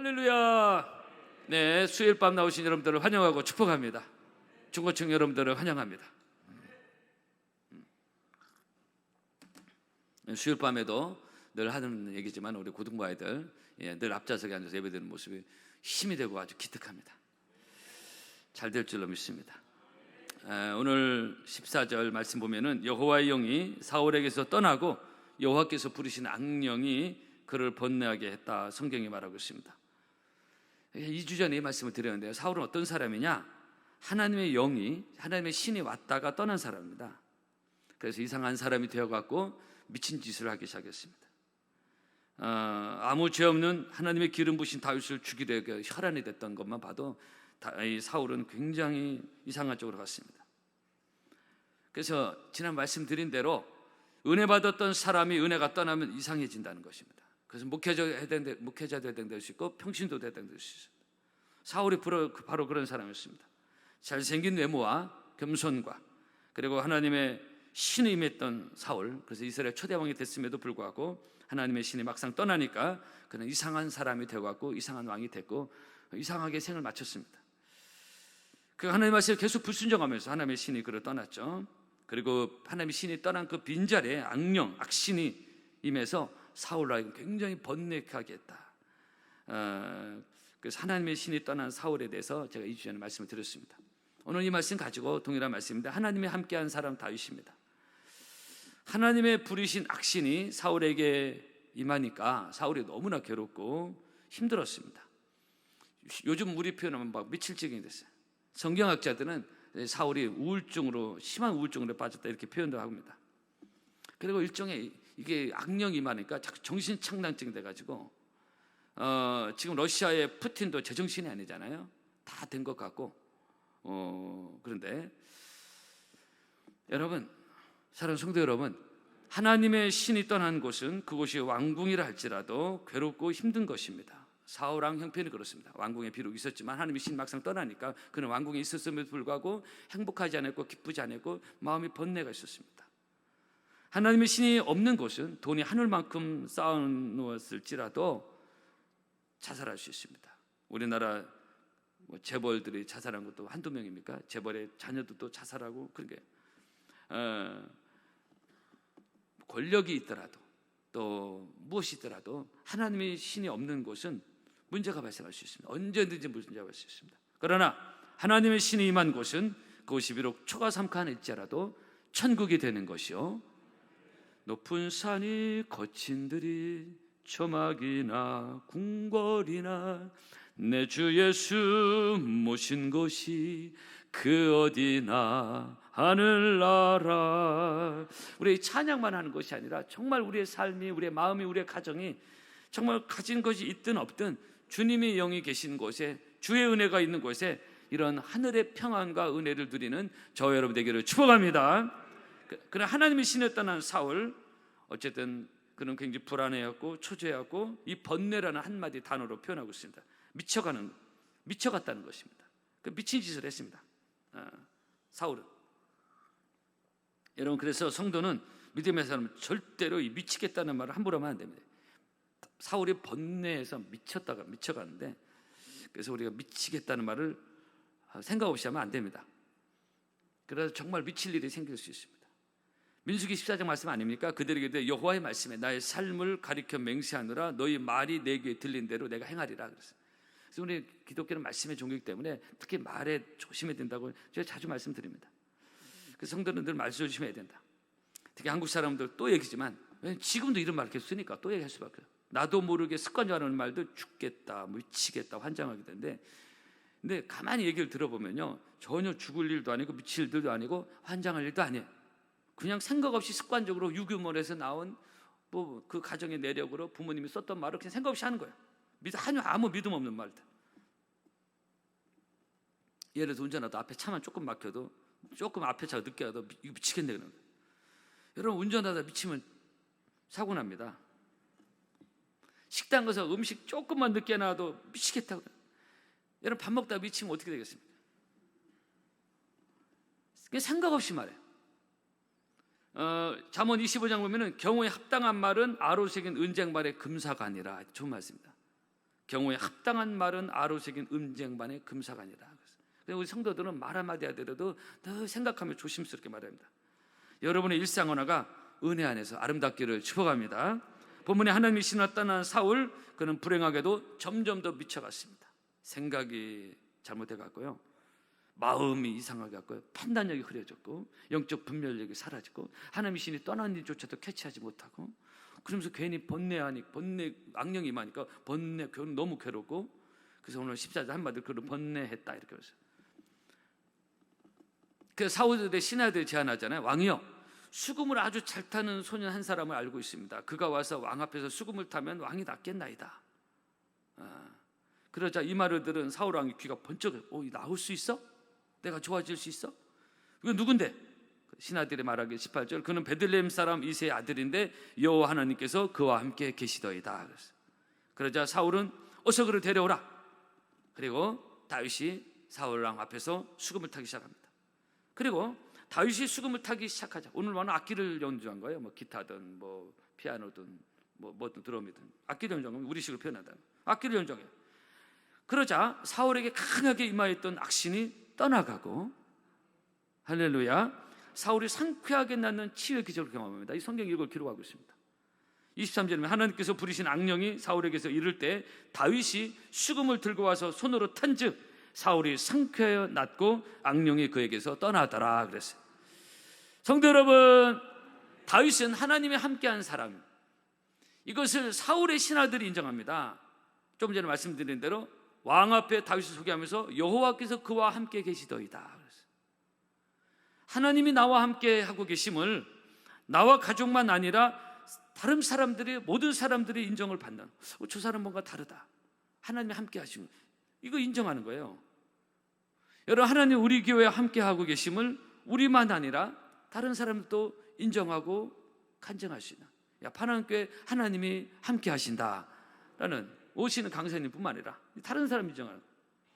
할렐루야. 네, 수요일 밤 나오신 여러분들을 환영하고 축복합니다. 중고층 여러분들을 환영합니다. 수요일 밤에도 늘 하는 얘기지만 우리 고등부 아이들 늘 앞좌석에 앉아서 예배드리는 모습이 힘이 되고 아주 기특합니다. 잘 될 줄로 믿습니다. 오늘 14절 말씀 보면은 여호와의 영이 사울에게서 떠나고 여호와께서 부르신 악령이 그를 번뇌하게 했다, 성경이 말하고 있습니다. 2주 전에 이 말씀을 드렸는데요, 사울은 어떤 사람이냐? 하나님의 영이, 하나님의 신이 왔다가 떠난 사람입니다. 그래서 이상한 사람이 되어갖고 미친 짓을 하기 시작했습니다. 아무 죄 없는 하나님의 기름 부신 다윗을 죽이려 혈안이 됐던 것만 봐도 이 사울은 굉장히 이상한 쪽으로 갔습니다. 그래서 지난 말씀드린 대로 은혜 받았던 사람이 은혜가 떠나면 이상해진다는 것입니다. 그래서 목회자도 해당될 수 있고 평신도 해당될 수 있습니다. 사울이 바로 그런 사람이었습니다. 잘생긴 외모와 겸손과 그리고 하나님의 신이 임했던 사울, 그래서 이스라엘 초대왕이 됐음에도 불구하고 하나님의 신이 막상 떠나니까 그는 이상한 사람이 되어갖고 이상한 왕이 됐고 이상하게 생을 마쳤습니다. 그 하나님 말씀에 계속 불순종하면서 하나님의 신이 그를 떠났죠. 그리고 하나님의 신이 떠난 그 빈자리에 악령, 악신이 임해서 사울로 하여금 굉장히 번뇌하게 했다. 그래서 하나님의 신이 떠난 사울에 대해서 제가 2주 전에 말씀을 드렸습니다. 오늘 이 말씀 가지고 동일한 말씀인데, 하나님이 함께한 사람 다윗입니다. 하나님의 부르신 악신이 사울에게 임하니까 사울이 너무나 괴롭고 힘들었습니다. 요즘 우리 표현하면 막 미칠증이 됐어요. 성경학자들은 사울이 심한 우울증으로 빠졌다 이렇게 표현도 합니다. 그리고 일종의 이게 악령이 임하니까 자꾸 정신착란증이 돼가지고 지금 러시아의 푸틴도 제정신이 아니잖아요. 다 된 것 같고 그런데 여러분, 사랑하는 성도 여러분, 하나님의 신이 떠난 곳은 그곳이 왕궁이라 할지라도 괴롭고 힘든 것입니다. 사울 왕 형편이 그렇습니다. 왕궁에 비록 있었지만 하나님의 신이 막상 떠나니까 그는 왕궁에 있었음에도 불구하고 행복하지 않았고 기쁘지 않았고 마음이 번뇌가 있었습니다. 하나님의 신이 없는 곳은 돈이 하늘만큼 쌓아놓았을지라도 자살할 수 있습니다. 우리나라 재벌들이 자살한 것도 한두 명입니까? 재벌의 자녀들도 자살하고, 그러게 권력이 있더라도 또 무엇이 있더라도 하나님의 신이 없는 곳은 문제가 발생할 수 있습니다. 언제든지 문제가 발생할 수 있습니다. 그러나 하나님의 신이 임한 곳은 그것이 비록 초가삼간일지라도 천국이 되는 것이요, 높은 산이 거친 들이 초막이나 궁궐이나 내 주 예수 모신 곳이 그 어디나 하늘나라. 우리 찬양만 하는 것이 아니라 정말 우리의 삶이, 우리의 마음이, 우리의 가정이 정말 가진 것이 있든 없든 주님의 영이 계신 곳에, 주의 은혜가 있는 곳에 이런 하늘의 평안과 은혜를 누리는 저와 여러분 되기를 축복합니다. 그러나 하나님의 신에 떠난 사울, 어쨌든 그는 굉장히 불안해했고 초조해했고 이 번뇌라는 한마디 단어로 표현하고 있습니다. 미쳐갔다는 것입니다. 그 미친 짓을 했습니다. 사울은. 여러분, 그래서 성도는, 믿음의 사람은 절대로 이 미치겠다는 말을 함부로 하면 안 됩니다. 사울이 번뇌해서 미쳐가는데, 그래서 우리가 미치겠다는 말을 생각 없이 하면 안 됩니다. 그래서 정말 미칠 일이 생길 수 있습니다. 민수기 14장 말씀 아닙니까? 그들에게 여호와의 말씀에 나의 삶을 가리켜 맹세하느라 너희 말이 내 귀에 들린 대로 내가 행하리라 그랬어요. 그래서 우리 기독교는 말씀의 종교이기 때문에 특히 말에 조심해야 된다고 제가 자주 말씀드립니다. 그래서 성도는 늘 말 조심해야 된다. 특히 한국 사람들 또 얘기지만 지금도 이런 말 계속 쓰니까 또 얘기할 수밖에 없어요. 나도 모르게 습관적으로 하는 말도 죽겠다, 미치겠다, 환장하게 되는데, 근데 가만히 얘기를 들어보면요, 전혀 죽을 일도 아니고 미칠 일도 아니고 환장할 일도 아니에요. 그냥 생각 없이 습관적으로 유교문에서 나온 그 가정의 내력으로 부모님이 썼던 말을 그냥 생각 없이 하는 거예요. 아무 믿음 없는 말들. 예를 들어서 운전하다 앞에 차만 조금 막혀도, 조금 앞에 차가 늦게 와도 이거 미치겠네 그러는 거예요. 여러분, 운전하다 미치면 사고 납니다. 식당 가서 음식 조금만 늦게 나와도 미치겠다고. 여러분, 밥 먹다 미치면 어떻게 되겠습니까? 그냥 생각 없이 말해요. 잠언 25장 보면은 경우에 합당한 말은 아로 새긴 은쟁반의 금사가 아니라, 좋은 말씀입니다. 경우에 합당한 말은 아로 새긴 음쟁반의 금사관이다. 그래서 우리 성도들은 말 한마디 하더라도 더 생각하며 조심스럽게 말합니다. 여러분의 일상 언어가 은혜 안에서 아름답기를 축복합니다. 본문에 하나님이 신하 떠난 사울, 그는 불행하게도 점점 더 미쳐갔습니다. 생각이 잘못해갔고요, 마음이 이상하게 갔고요, 판단력이 흐려졌고, 영적 분별력이 사라지고, 하나님의 신이 떠난 일조차도 캐치하지 못하고, 그러면서 괜히 악령이 임하니까 너무 괴롭고, 그래서 오늘 14절 한마디로 그를 번뇌했다 이렇게 그랬어요. 그래서 사울들의 신하들이 제안하잖아요. 왕이여, 수금을 아주 잘 타는 소년 한 사람을 알고 있습니다. 그가 와서 왕 앞에서 수금을 타면 왕이 낫겠나이다. 그러자 이 말을 들은 사울 왕의 귀가 번쩍, 나올 수 있어? 내가 좋아질 수 있어? 이거 누군데? 신하들이 말하기 18절, 그는 베들레헴 사람 이새의 아들인데 여호와 하나님께서 그와 함께 계시더이다. 그러자 사울은 어서 그를 데려오라. 그리고 다윗이 사울 왕 앞에서 수금을 타기 시작합니다. 그리고 다윗이 수금을 타기 시작하자. 오늘 많은 악기를 연주한 거예요. 뭐 기타든 뭐 피아노든 뭐든 드럼이든 악기를 연주한 건 우리식으로 표현한다. 악기를 연주해요. 그러자 사울에게 강하게 임하였던 악신이 떠나가고, 할렐루야, 사울이 상쾌하게 낫는 치유의 기적을 경험합니다. 이 성경 이걸 기록하고 있습니다. 23절에 하나님께서 부리신 악령이 사울에게서 이를 때 다윗이 수금을 들고 와서 손으로 탄즉 사울이 상쾌하여 낫고 악령이 그에게서 떠나더라 그랬어요. 성도 여러분, 다윗은 하나님이 함께한 사람, 이것을 사울의 신하들이 인정합니다. 좀 전에 말씀드린 대로 왕 앞에 다윗을 소개하면서 여호와께서 그와 함께 계시더이다. 하나님이 나와 함께 하고 계심을 나와 가족만 아니라 다른 사람들이, 모든 사람들이 인정을 받는, 저 사람 뭔가 다르다, 하나님이 함께 하심을, 이거 인정하는 거예요. 여러분, 하나님 우리 교회에 함께 하고 계심을 우리만 아니라 다른 사람도 인정하고 간증할 수 있는, 파나교회 하나님이 함께 하신다라는 오시는 강사님뿐만 아니라 다른 사람 인정하는 거예요.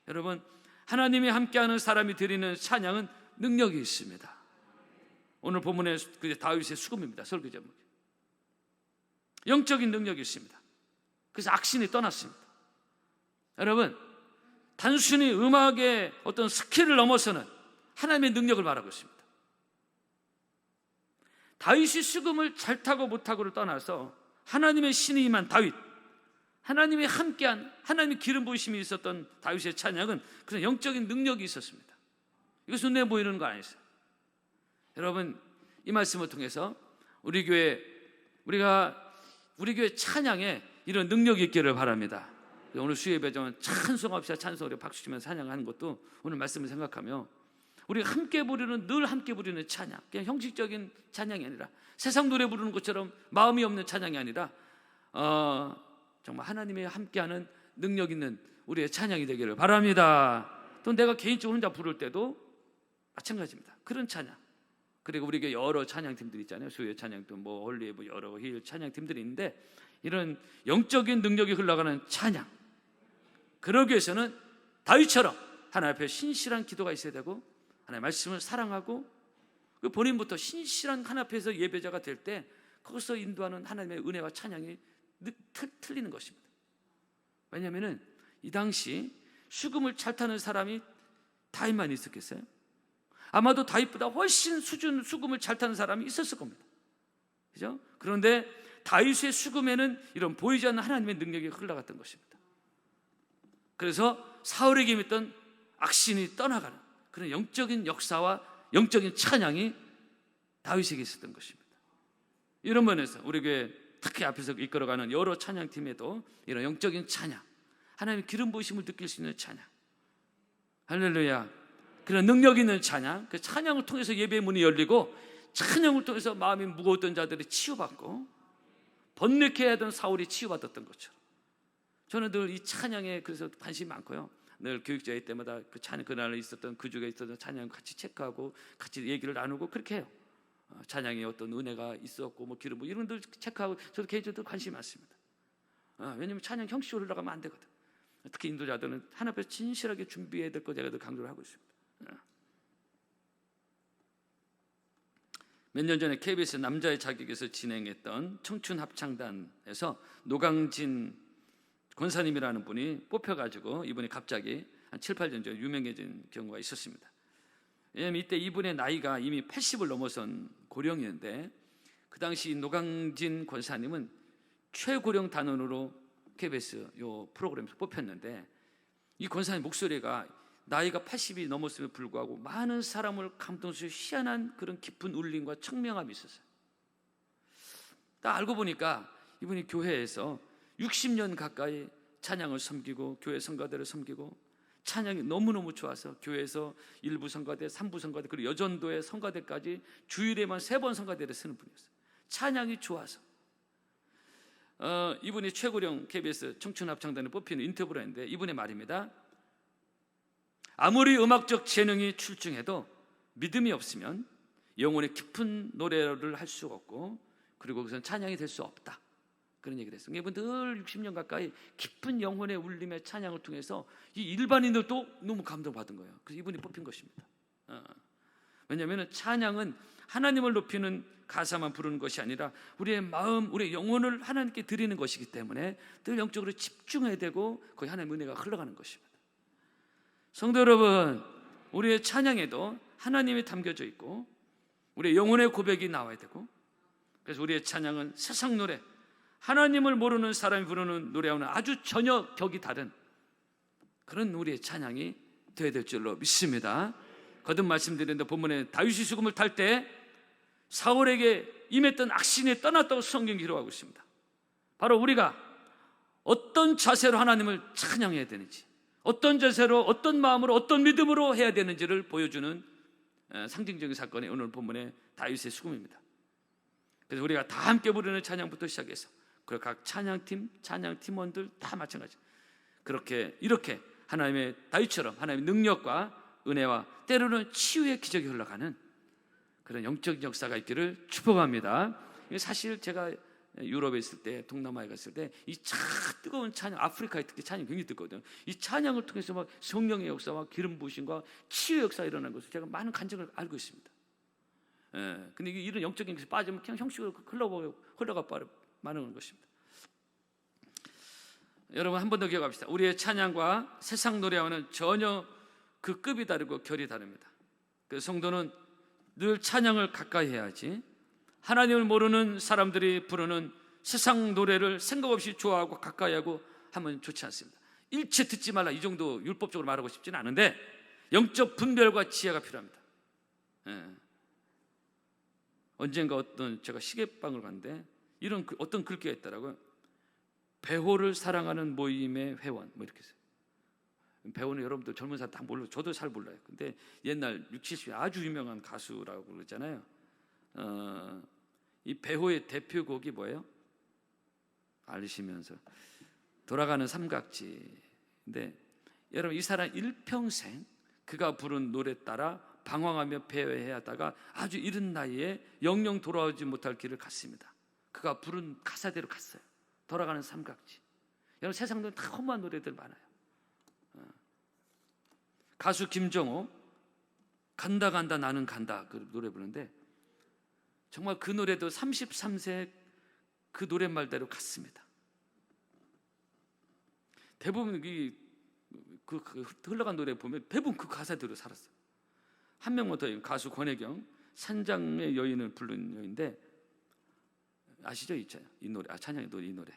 여러분, 하나님이 함께하는 사람이 드리는 찬양은 능력이 있습니다. 오늘 본문의 다윗의 수금입니다. 설교 제목이 영적인 능력이 있습니다. 그래서 악신이 떠났습니다. 여러분, 단순히 음악의 어떤 스킬을 넘어서는 하나님의 능력을 말하고 있습니다. 다윗이 수금을 잘 타고 못타고를 떠나서 하나님의 신이 임한 다윗, 하나님이 함께한, 하나님의 기름 부으심이 있었던 다윗의 찬양은 그런 영적인 능력이 있었습니다. 이것은 눈에 보이는 거 아니었어요. 여러분, 이 말씀을 통해서 우리 교회 찬양에 이런 능력이 있기를 바랍니다. 오늘 수요예배전 찬송 없이 찬송으로 박수 치면서 찬양하는 것도 오늘 말씀을 생각하며, 우리가 함께 부르는, 늘 함께 부르는 찬양, 그냥 형식적인 찬양이 아니라 세상 노래 부르는 것처럼 마음이 없는 찬양이 아니라 정말 하나님이 함께하는 능력 있는 우리의 찬양이 되기를 바랍니다. 또 내가 개인적으로 혼자 부를 때도 마찬가지입니다. 그런 찬양. 그리고 우리에게 여러 찬양팀들이 있잖아요. 수요 찬양팀, 홀리의 여러 힐 찬양팀들이 있는데, 이런 영적인 능력이 흘러가는 찬양, 그러기 위해서는 다윗처럼 하나님 앞에 신실한 기도가 있어야 되고, 하나님의 말씀을 사랑하고, 본인부터 신실한 하나님 앞에서 예배자가 될 때 거기서 인도하는 하나님의 은혜와 찬양이 틀리는 것입니다. 왜냐하면 이 당시 수금을 잘 타는 사람이 다윗만 있었겠어요? 아마도 다윗보다 훨씬 수금을 잘 타는 사람이 있었을 겁니다. 그죠? 그런데 다윗의 수금에는 이런 보이지 않는 하나님의 능력이 흘러갔던 것입니다. 그래서 사울에게 임했던 악신이 떠나가는 그런 영적인 역사와 영적인 찬양이 다윗에게 있었던 것입니다. 이런 면에서 우리 교회 특히 앞에서 이끌어가는 여러 찬양팀에도 이런 영적인 찬양, 하나님의 기름 부으심을 느낄 수 있는 찬양, 할렐루야, 그런 능력 있는 찬양, 그 찬양을 통해서 예배의 문이 열리고, 찬양을 통해서 마음이 무거웠던 자들이 치유받고, 번뇌케 하던 사울이 치유받았던 것처럼, 저는 늘 이 찬양에 그래서 관심이 많고요. 늘 교육자회 때마다 그 찬양, 그날 있었던 그 주에 있었던 찬양 같이 체크하고 같이 얘기를 나누고 그렇게 해요. 찬양에 어떤 은혜가 있었고 기름 이런 들 체크하고, 저도 개인적으로 관심이 많습니다. 왜냐하면 찬양 형식으로 올라가면 안 되거든. 특히 인도자들은 하나님 앞에서 진실하게 준비해야 될 거 제가 늘 강조를 하고 있습니다. 몇 년 전에 KBS 남자의 자격에서 진행했던 청춘 합창단에서 노강진 권사님이라는 분이 뽑혀가지고 이분이 갑자기 한 7, 8년 전에 유명해진 경우가 있었습니다. 왜냐하면 이때 이분의 나이가 이미 80을 넘어선 고령이었는데 그 당시 노강진 권사님은 최고령 단원으로 KBS 요 프로그램에서 뽑혔는데 이 권사님 목소리가 나이가 80이 넘었음에 불구하고 많은 사람을 감동시키는 희한한 그런 깊은 울림과 청명함이 있었어요. 딱 알고 보니까 이분이 교회에서 60년 가까이 찬양을 섬기고 교회 성가대를 섬기고 찬양이 너무너무 좋아서 교회에서 1부 성가대, 3부 성가대 그리고 여전도의 성가대까지 주일에만 3번 성가대를 쓰는 분이었어요. 찬양이 좋아서 이분이 최고령 KBS 청춘합창단에 뽑히는 인터뷰를 했는데 이분의 말입니다. 아무리 음악적 재능이 출중해도 믿음이 없으면 영혼의 깊은 노래를 할 수 없고 그리고 그것은 찬양이 될 수 없다. 그런 얘기를 했어요. 이분 늘 60년 가까이 깊은 영혼의 울림의 찬양을 통해서 이 일반인들도 너무 감동받은 거예요. 그래서 이분이 뽑힌 것입니다. 왜냐하면 찬양은 하나님을 높이는 가사만 부르는 것이 아니라 우리의 마음, 우리의 영혼을 하나님께 드리는 것이기 때문에 늘 영적으로 집중해야 되고 거기 하나님의 은혜가 흘러가는 것입니다. 성도 여러분, 우리의 찬양에도 하나님이 담겨져 있고 우리의 영혼의 고백이 나와야 되고 그래서 우리의 찬양은 세상 노래, 하나님을 모르는 사람이 부르는 노래와는 아주 전혀 격이 다른 그런 우리의 찬양이 되어야 될 줄로 믿습니다. 거듭 말씀드렸는데 본문에 다윗이 수금을 탈 때 사울에게 임했던 악신이 떠났다고 성경이 기록하고 있습니다. 바로 우리가 어떤 자세로 하나님을 찬양해야 되는지, 어떤 자세로, 어떤 마음으로, 어떤 믿음으로 해야 되는지를 보여주는 상징적인 사건이 오늘 본문의 다윗의 수금입니다. 그래서 우리가 다 함께 부르는 찬양부터 시작해서 그 각 찬양팀, 찬양팀원들 다 마찬가지. 이렇게 하나님의 다윗처럼 하나님의 능력과 은혜와 때로는 치유의 기적이 흘러가는 그런 영적 역사가 있기를 축복합니다. 사실 제가 유럽에 있을 때, 동남아에 갔을 때 이 뜨거운 찬양, 아프리카에 특히 찬양이 굉장히 뜨거든요. 이 찬양을 통해서 막 성령의 역사와 기름 부으심과 치유의 역사가 일어나는 것을 제가 많은 간증을 알고 있습니다. 근데 이런 영적인 것이 빠지면 그냥 형식으로 흘러가 마는 것입니다. 여러분 한 번 더 기억합시다. 우리의 찬양과 세상 노래와는 전혀 그 급이 다르고 결이 다릅니다. 그 성도는 늘 찬양을 가까이 해야지 하나님을 모르는 사람들이 부르는 세상 노래를 생각 없이 좋아하고 가까이 하고 하면 좋지 않습니다. 일체 듣지 말라 이 정도 율법적으로 말하고 싶지는 않은데 영적 분별과 지혜가 필요합니다. 언젠가 제가 시계방을 갔는데 이런 어떤 글귀가 있더라고요. 배호를 사랑하는 모임의 회원 이렇게 했어요. 배우는 여러분들 젊은 사람 다 몰라요. 저도 잘 몰라요. 근데 옛날 60, 70년 아주 유명한 가수라고 그러잖아요. 이 배호의 대표곡이 뭐예요? 알리시면서 돌아가는 삼각지. 근데 여러분 이 사람 일평생 그가 부른 노래 따라 방황하며 배회하다가 아주 이른 나이에 영영 돌아오지 못할 길을 갔습니다. 그가 부른 가사대로 갔어요. 돌아가는 삼각지. 여러분 세상에 다 험한 노래들 많아요. 가수 김정호 간다 간다 나는 간다 그 노래 부르는데 정말 그 노래도 33세 그 노랫말대로 갔습니다. 대부분 그 흘러간 노래 보면 대부분 그 가사대로 살았어요. 한 명만 더 가수 권혜경 산장의 여인을 부른 여인인데 아시죠? 이 노래 찬양의 노래 이 노래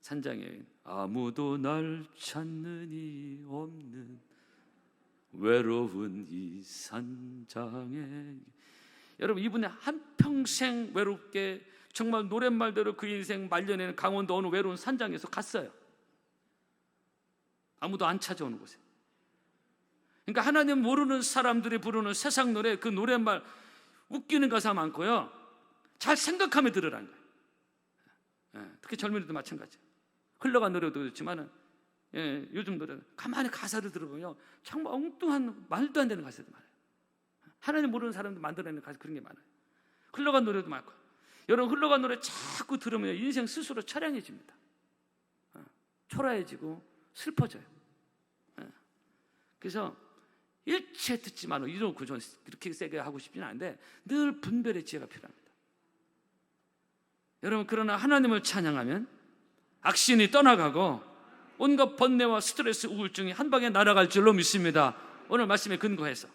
산장의 여인 아무도 날 찾는 이 없는 외로운 이 산장에 여러분 이분의 한평생 외롭게 정말 노랫말대로 그 인생 말년에는 강원도 어느 외로운 산장에서 갔어요. 아무도 안 찾아오는 곳에. 그러니까 하나님 모르는 사람들이 부르는 세상 노래 그 노랫말 웃기는 가사 많고요. 잘 생각하며 들으라는 거예요. 특히 젊은이도 마찬가지예요. 흘러간 노래도 그렇지만은 요즘 노래 가만히 가사를 들어보면 정말 엉뚱한 말도 안 되는 가사도 많아요. 하나님 모르는 사람도 만들어내는 가사 그런 게 많아요. 흘러간 노래도 많고 여러분 흘러간 노래 자꾸 들으면 인생 스스로 처량해집니다. 초라해지고 슬퍼져요. 그래서 일체 듣지 마라 이런 구조는 그렇게 세게 하고 싶지는 않은데 늘 분별의 지혜가 필요합니다. 여러분 그러나 하나님을 찬양하면 악신이 떠나가고 온갖 번뇌와 스트레스, 우울증이 한 방에 날아갈 줄로 믿습니다. 오늘 말씀에 근거해서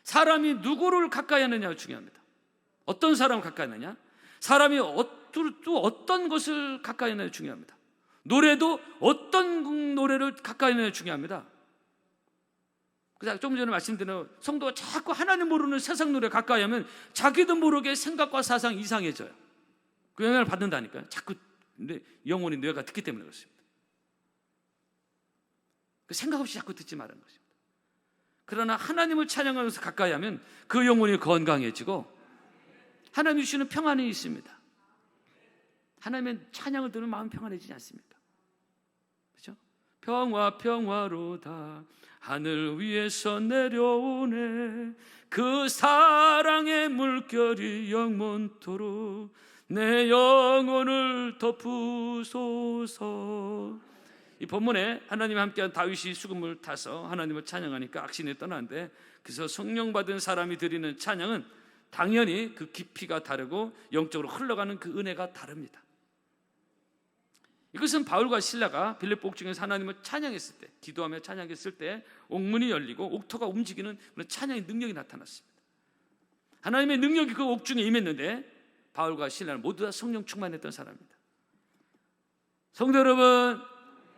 사람이 누구를 가까이 하느냐가 중요합니다. 어떤 사람을 가까이 하느냐, 사람이 또 어떤 것을 가까이 하느냐가 중요합니다. 노래도 어떤 노래를 가까이 하느냐가 중요합니다. 그래서 좀 전에 말씀드린 성도가 자꾸 하나님 모르는 세상 노래 가까이 하면 자기도 모르게 생각과 사상이 이상해져요. 그 영향을 받는다니까요. 자꾸 영혼이 뇌가 듣기 때문에 그렇습니다. 생각 없이 자꾸 듣지 말라는 것입니다. 그러나 하나님을 찬양하면서 가까이 하면 그 영혼이 건강해지고 하나님이 주시는 평안이 있습니다. 하나님의 찬양을 들으면 마음 평안해지지 않습니까? 그렇죠? 평화 평화로다 하늘 위에서 내려오네 그 사랑의 물결이 영원토록 내 영혼을 덮으소서. 이 본문에 하나님과 함께한 다윗이 수금을 타서 하나님을 찬양하니까 악신이 떠나는데, 그래서 성령 받은 사람이 드리는 찬양은 당연히 그 깊이가 다르고 영적으로 흘러가는 그 은혜가 다릅니다. 이것은 바울과 실라가 빌립보 옥중에서 하나님을 찬양했을 때, 기도하며 찬양했을 때 옥문이 열리고 옥토가 움직이는 그런 찬양의 능력이 나타났습니다. 하나님의 능력이 그 옥중에 임했는데 바울과 실라는 모두 다 성령 충만했던 사람입니다. 성도 여러분,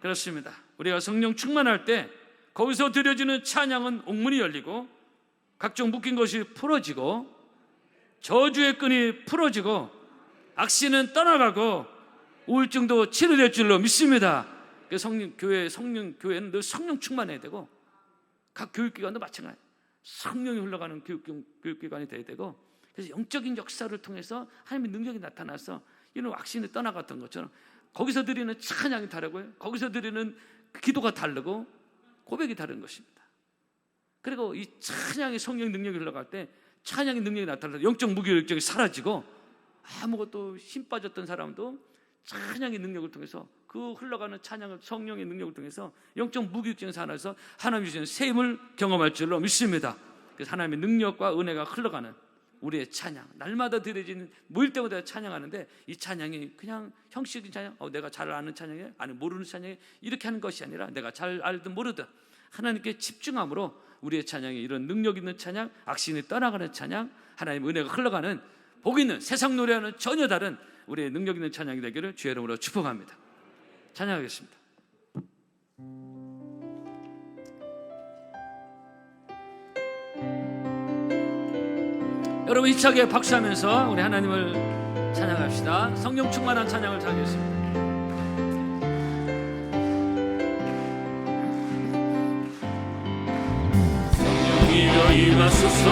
그렇습니다. 우리가 성령 충만할 때 거기서 드려지는 찬양은 옥문이 열리고 각종 묶인 것이 풀어지고 저주의 끈이 풀어지고 악신은 떠나가고 우울증도 치료될 줄로 믿습니다. 성령교회는 늘 성령 충만해야 되고 각 교육기관도 마찬가지예요. 성령이 흘러가는 교육기관이 돼야 되고, 그래서 영적인 역사를 통해서 하나님의 능력이 나타나서 이런 악신이 떠나갔던 것처럼 거기서 드리는 찬양이 다르고요, 거기서 드리는 기도가 다르고 고백이 다른 것입니다. 그리고 이 찬양의 성령 능력이 흘러갈 때 찬양의 능력이 나타나서 영적 무기력증이 사라지고 아무것도 힘 빠졌던 사람도 찬양의 능력을 통해서 그 흘러가는 찬양을 성령의 능력을 통해서 영적 무기력증이 사라져서 하나님이 주시는 새 힘을 경험할 줄로 믿습니다. 그래서 하나님의 능력과 은혜가 흘러가는 우리의 찬양, 날마다 드려지는, 모일 때마다 찬양하는데 이 찬양이 그냥 형식적인 찬양, 내가 잘 아는 찬양이에요, 아니 모르는 찬양이에요, 이렇게 하는 것이 아니라 내가 잘 알든 모르든 하나님께 집중함으로 우리의 찬양이 이런 능력 있는 찬양, 악신이 떠나가는 찬양, 하나님의 은혜가 흘러가는 복 있는 세상 노래와는 전혀 다른 우리의 능력 있는 찬양이 되기를 주의 이름으로 축복합니다. 찬양하겠습니다. 여러분 힘차게 박수하면서 우리 하나님을 찬양합시다. 성령 충만한 찬양을 하겠습니다. 성령이여 임하소서.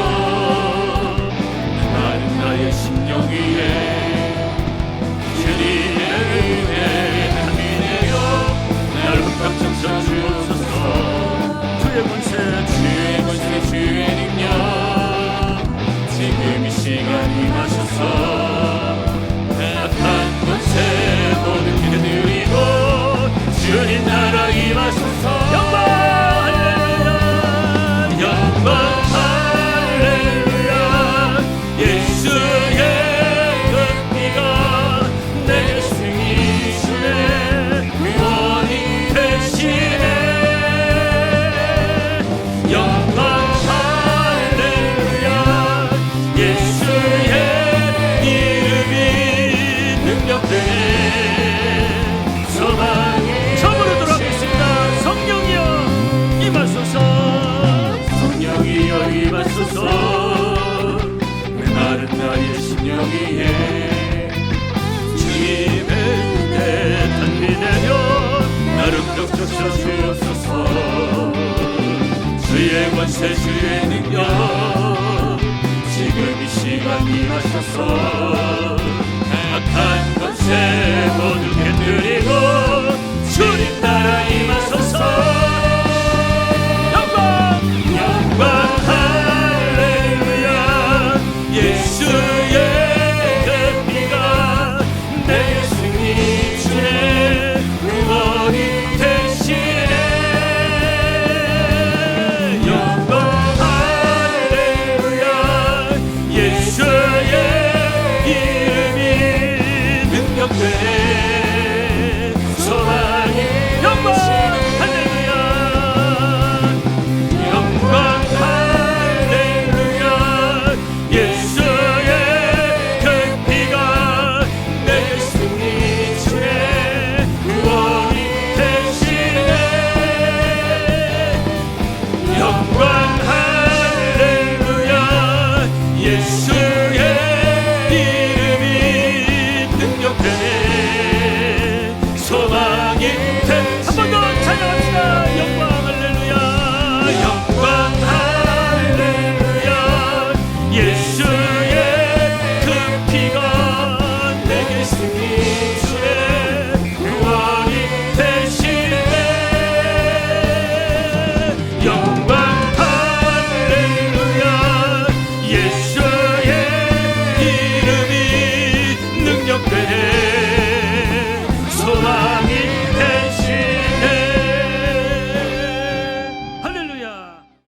나는 나의 심령 위에 주님의 은혜 담이 내려 나를 흠뻑 적셔 주옵소서. 주의 권세 주의 능력 지금 이 시간 임하소서. 악한 권세 모든 기대드리고 주님 나라 임하소서. 영광 할렐루야, 영광 할렐루야. 예수의 은혜가 내 승리시네 구원이 되시네. 영광 처음으로 돌아가겠습니다. 성령이여 임하소서. 성령이여 임하소서. 메마른 나의 심령 위에 주님의 은혜 단비 내려 나를 흠뻑 적셔 주옵소서. 주의 권세 주의 능력 지금 이 시간 임하소서. 악한 권세 모두 깨뜨리고 주님 나라